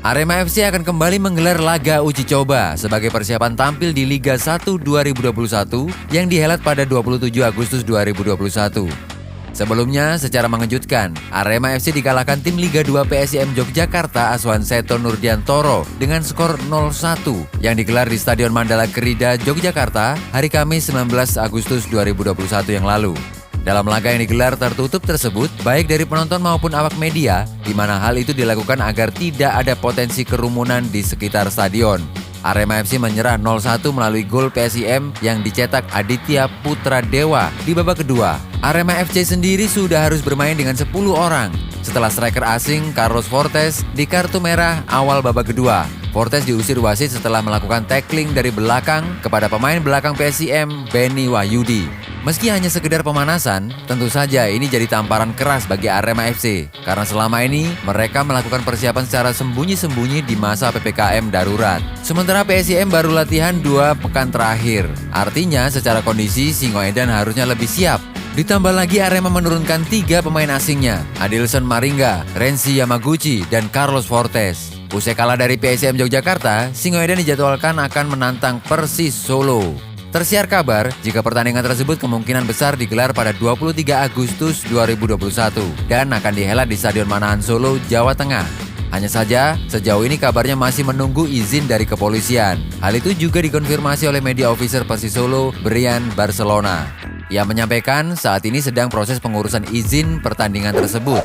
Arema FC akan kembali menggelar laga uji coba sebagai persiapan tampil di Liga 1 2021 yang dihelat pada 27 Agustus 2021. Sebelumnya, secara mengejutkan, Arema FC dikalahkan tim Liga 2 PSIM Yogyakarta asuhan Seto Nurdiantoro dengan skor 0-1 yang digelar di Stadion Mandala Kerida, Yogyakarta hari Kamis 19 Agustus 2021 yang lalu. Dalam laga yang digelar tertutup tersebut, baik dari penonton maupun awak media, di mana hal itu dilakukan agar tidak ada potensi kerumunan di sekitar stadion. Arema FC menyerah 0-1 melalui gol PSIM yang dicetak Aditya Putra Dewa di babak kedua. Arema FC sendiri sudah harus bermain dengan 10 orang setelah striker asing Carlos Fortes di kartu merah awal babak kedua. Fortes diusir wasit setelah melakukan tackling dari belakang kepada pemain belakang PSIM Benny Wahyudi. Meski hanya sekedar pemanasan, tentu saja ini jadi tamparan keras bagi Arema FC karena selama ini mereka melakukan persiapan secara sembunyi-sembunyi di masa PPKM darurat. Sementara PSIM baru latihan 2 pekan terakhir. Artinya secara kondisi Singoedan harusnya lebih siap. Ditambah lagi Arema menurunkan 3 pemain asingnya, Adilson Maringga, Renzi Yamaguchi, dan Carlos Fortes. Usai kalah dari PSIM Yogyakarta, Singoedan dijadwalkan akan menantang Persis Solo. Tersiar kabar jika pertandingan tersebut kemungkinan besar digelar pada 23 Agustus 2021 dan akan dihelat di Stadion Manahan Solo, Jawa Tengah. Hanya saja, sejauh ini kabarnya masih menunggu izin dari kepolisian. Hal itu juga dikonfirmasi oleh media officer Persis Solo, Brian Barcelona. Ia menyampaikan saat ini sedang proses pengurusan izin pertandingan tersebut.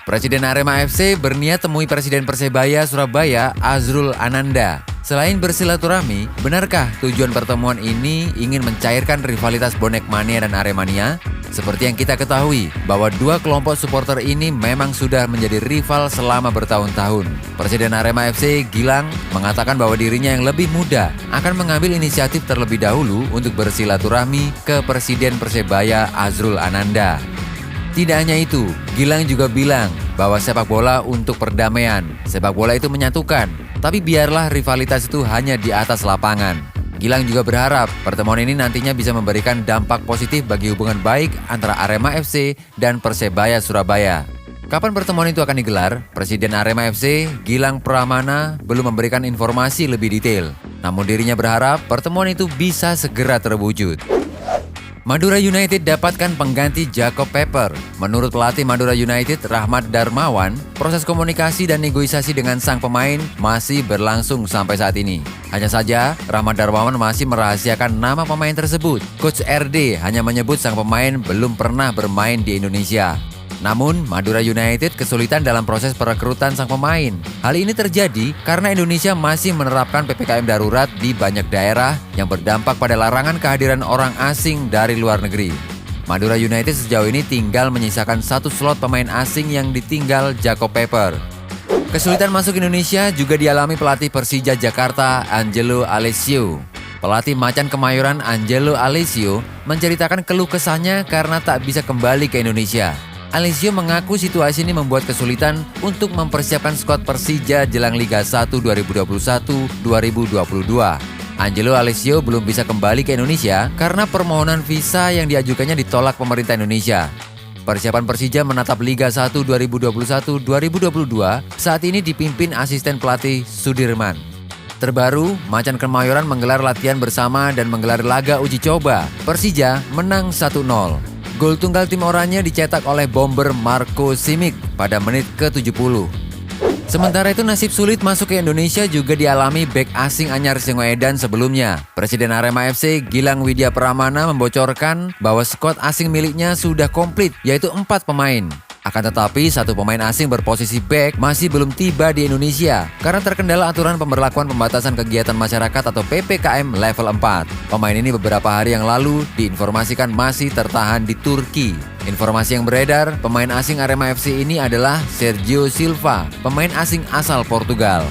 Presiden Arema FC berniat temui Presiden Persebaya Surabaya, Azrul Ananda. Selain bersilaturahmi, benarkah tujuan pertemuan ini ingin mencairkan rivalitas bonek mania dan Aremania? Seperti yang kita ketahui, bahwa 2 kelompok supporter ini memang sudah menjadi rival selama bertahun-tahun. Presiden Arema FC, Gilang, mengatakan bahwa dirinya yang lebih muda akan mengambil inisiatif terlebih dahulu untuk bersilaturahmi ke Presiden Persebaya, Azrul Ananda. Tidak hanya itu, Gilang juga bilang bahwa sepak bola untuk perdamaian. Sepak bola itu menyatukan, tapi biarlah rivalitas itu hanya di atas lapangan. Gilang juga berharap pertemuan ini nantinya bisa memberikan dampak positif bagi hubungan baik antara Arema FC dan Persebaya Surabaya. Kapan pertemuan itu akan digelar? Presiden Arema FC, Gilang Pramana, belum memberikan informasi lebih detail. Namun dirinya berharap pertemuan itu bisa segera terwujud. Madura United dapatkan pengganti Jacob Pepper. Menurut pelatih Madura United, Rahmat Darmawan, proses komunikasi dan negosiasi dengan sang pemain masih berlangsung sampai saat ini. Hanya saja, Rahmat Darmawan masih merahasiakan nama pemain tersebut. Coach RD hanya menyebut sang pemain belum pernah bermain di Indonesia. Namun, Madura United kesulitan dalam proses perekrutan sang pemain. Hal ini terjadi karena Indonesia masih menerapkan PPKM darurat di banyak daerah yang berdampak pada larangan kehadiran orang asing dari luar negeri. Madura United sejauh ini tinggal menyisakan 1 slot pemain asing yang ditinggal Jacob Pepper. Kesulitan masuk Indonesia juga dialami pelatih Persija Jakarta, Angelo Alessio. Pelatih Macan Kemayoran Angelo Alessio menceritakan keluh kesahnya karena tak bisa kembali ke Indonesia. Alessio mengaku situasi ini membuat kesulitan untuk mempersiapkan skuad Persija jelang Liga 1 2021-2022. Angelo Alessio belum bisa kembali ke Indonesia karena permohonan visa yang diajukannya ditolak pemerintah Indonesia. Persiapan Persija menatap Liga 1 2021-2022 saat ini dipimpin asisten pelatih Sudirman. Terbaru, Macan Kemayoran menggelar latihan bersama dan menggelar laga uji coba. Persija menang 1-0. Gol tunggal tim oranye dicetak oleh bomber Marco Simic pada menit ke-70. Sementara itu nasib sulit masuk ke Indonesia juga dialami bek asing anyar Singoedan sebelumnya. Presiden Arema FC Gilang Widya Pramana membocorkan bahwa skuad asing miliknya sudah komplit, yaitu 4 pemain. Akan tetapi 1 pemain asing berposisi bek masih belum tiba di Indonesia karena terkendala aturan pemberlakuan pembatasan kegiatan masyarakat atau PPKM level 4. Pemain ini beberapa hari yang lalu diinformasikan masih tertahan di Turki. Informasi yang beredar, pemain asing Arema FC ini adalah Sergio Silva, pemain asing asal Portugal.